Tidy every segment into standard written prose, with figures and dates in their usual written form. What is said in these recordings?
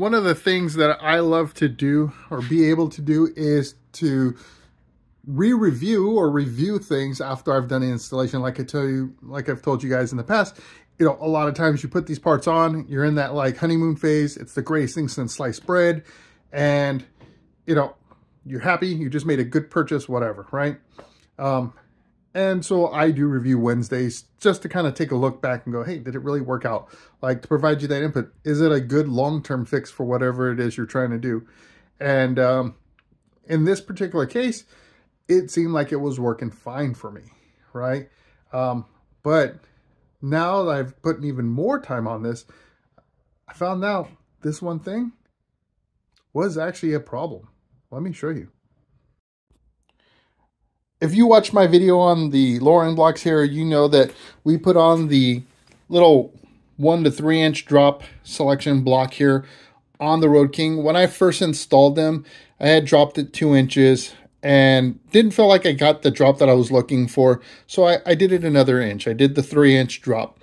one of the things that I love to do or be able to do is to re-review or review things after I've done the installation. Like I've told you guys in the past, you know, a lot of times you put these parts on, you're in that like honeymoon phase. It's the greatest thing since sliced bread. And, you know, you're happy, you just made a good purchase, whatever, right? And so I do review Wednesdays just to kind of take a look back and go, hey, did it really work out? Like, to provide you that input. Is it a good long-term fix for whatever it is you're trying to do? And in this particular case, it seemed like it was working fine for me, right? But now that I've put even more time on this, I found out this one thing was actually a problem. Let me show you. If you watch my video on the lowering blocks here, you know that we put on the little 1 to 3 inch drop selection block here on the Road King. When I first installed them, I had dropped it 2 inches and didn't feel like I got the drop that I was looking for. So I did it another inch. I did the 3 inch drop.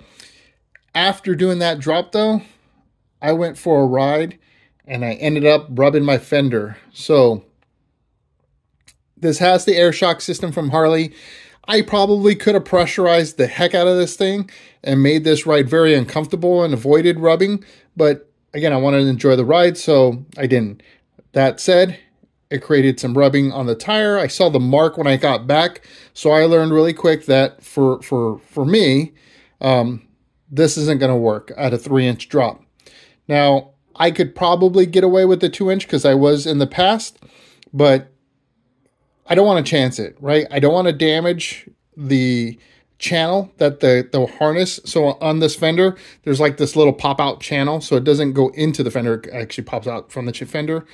After doing that drop though, I went for a ride and I ended up rubbing my fender. So this has the air shock system from Harley. I probably could have pressurized the heck out of this thing and made this ride very uncomfortable and avoided rubbing. But again, I wanted to enjoy the ride, so I didn't. That said, it created some rubbing on the tire. I saw the mark when I got back, so I learned really quick that for me, this isn't going to work at a 3 inch drop. Now, I could probably get away with the 2 inch because I was in the past, but I don't want to chance it, right? I don't want to damage the channel that the harness. So on this fender, there's like this little pop out channel. So it doesn't go into the fender. It actually pops out from the fender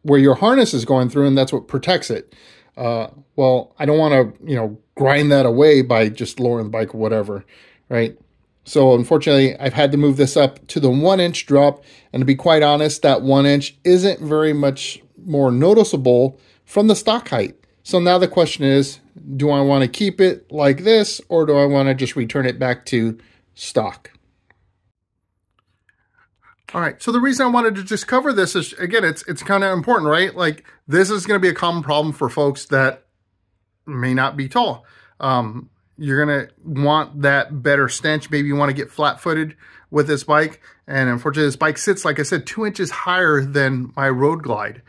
where your harness is going through, and that's what protects it. Well, I don't want to, you know, grind that away by just lowering the bike or whatever, right? So unfortunately, I've had to move this up to the 1 inch drop. And to be quite honest, that 1 inch isn't very much more noticeable from the stock height. So now the question is, do I want to keep it like this, or do I want to just return it back to stock? All right, so the reason I wanted to just cover this is, again, it's kind of important, right? Like, this is going to be a common problem for folks that may not be tall. You're going to want that better stench. Maybe you want to get flat-footed with this bike. And unfortunately, this bike sits, like I said, 2 inches higher than my Road Glide.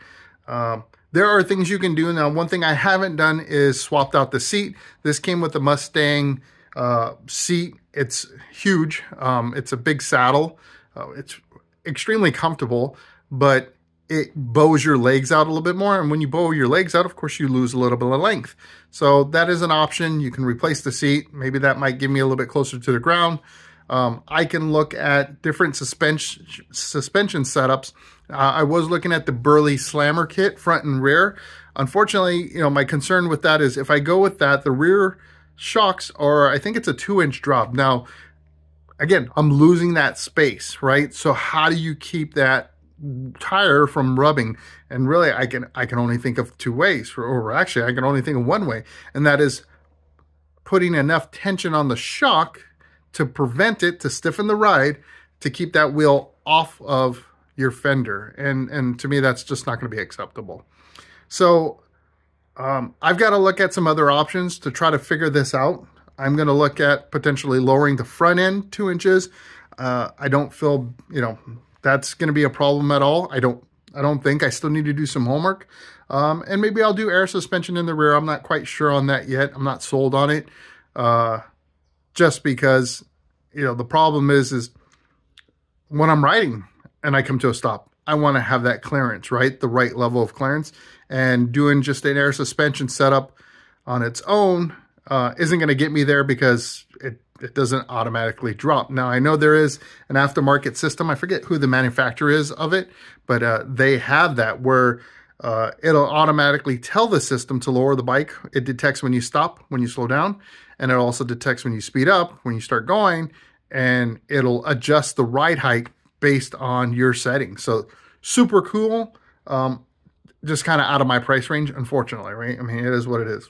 There are things you can do. Now, one thing I haven't done is swapped out the seat. This came with the Mustang seat. It's huge. It's a big saddle. It's extremely comfortable, but it bows your legs out a little bit more. And when you bow your legs out, of course, you lose a little bit of length. So that is an option. You can replace the seat. Maybe that might give me a little bit closer to the ground. I can look at different suspension setups. I was looking at the Burley Slammer kit, front and rear. Unfortunately, you know, my concern with that is if I go with that, the rear shocks are, I think it's a 2 inch drop. Now, again, I'm losing that space, right? So how do you keep that tire from rubbing? And really, I can only think of two ways, or actually, I can only think of one way, and that is putting enough tension on the shock to prevent it, to stiffen the ride, to keep that wheel off of your fender. And to me, that's just not going to be acceptable. So I've got to look at some other options to try to figure this out. I'm going to look at potentially lowering the front end 2 inches. I don't feel, you know, that's going to be a problem at all. I don't think. I still need to do some homework. And maybe I'll do air suspension in the rear. I'm not quite sure on that yet. I'm not sold on it. Just because, you know, the problem is when I'm riding and I come to a stop, I want to have that clearance, right? The right level of clearance. And doing just an air suspension setup on its own isn't going to get me there because it doesn't automatically drop. Now, I know there is an aftermarket system. I forget who the manufacturer is of it, but they have that where it'll automatically tell the system to lower the bike. It detects when you stop, when you slow down, and it also detects when you speed up, when you start going, and it'll adjust the ride height based on your settings. So super cool. Just kind of out of my price range, unfortunately, right? I mean, it is what it is.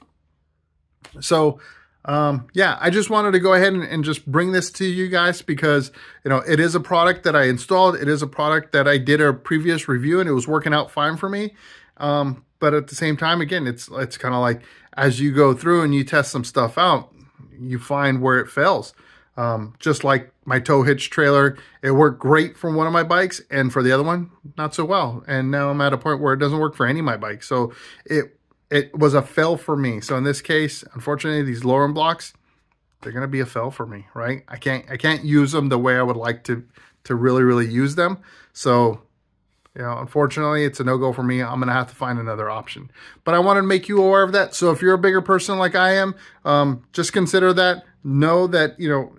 So Yeah, I just wanted to go ahead and just bring this to you guys because, you know, it is a product that I installed. It is a product that I did a previous review and it was working out fine for me. But at the same time, again, it's kind of like as you go through and you test some stuff out, you find where it fails. Just like my tow hitch trailer, it worked great for one of my bikes and for the other one, not so well. And now I'm at a point where it doesn't work for any of my bikes. So it was a fail for me. So in this case, unfortunately, these Loren blocks, they're going to be a fail for me, right? I can't use them the way I would like to really use them. So, you know, unfortunately, it's a no-go for me. I'm going to have to find another option. But I wanted to make you aware of that. So if you're a bigger person like I am, just consider that. Know that, you know,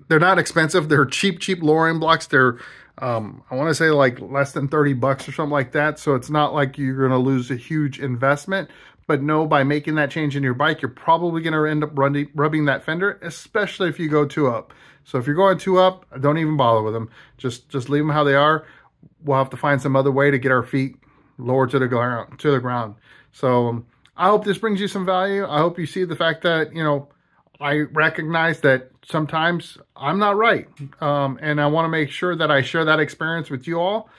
they're not expensive. They're cheap Loren blocks. They're, I want to say like less than 30 bucks or something like that. So it's not like you're going to lose a huge investment. But know by making that change in your bike, you're probably going to end up rubbing that fender, especially if you go 2-up. So if you're going 2-up, don't even bother with them. Just leave them how they are. We'll have to find some other way to get our feet lower to the ground. So I hope this brings you some value. I hope you see the fact that, you know, I recognize that sometimes I'm not right. And I want to make sure that I share that experience with you all.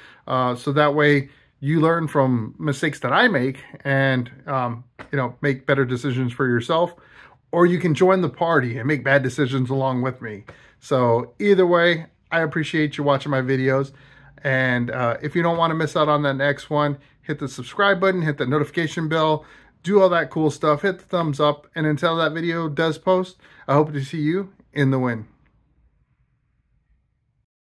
So that way you learn from mistakes that I make and, you know, make better decisions for yourself, or you can join the party and make bad decisions along with me. So either way, I appreciate you watching my videos. And if you don't want to miss out on that next one, hit the subscribe button, hit the notification bell, do all that cool stuff, hit the thumbs up. And until that video does post, I hope to see you in the win.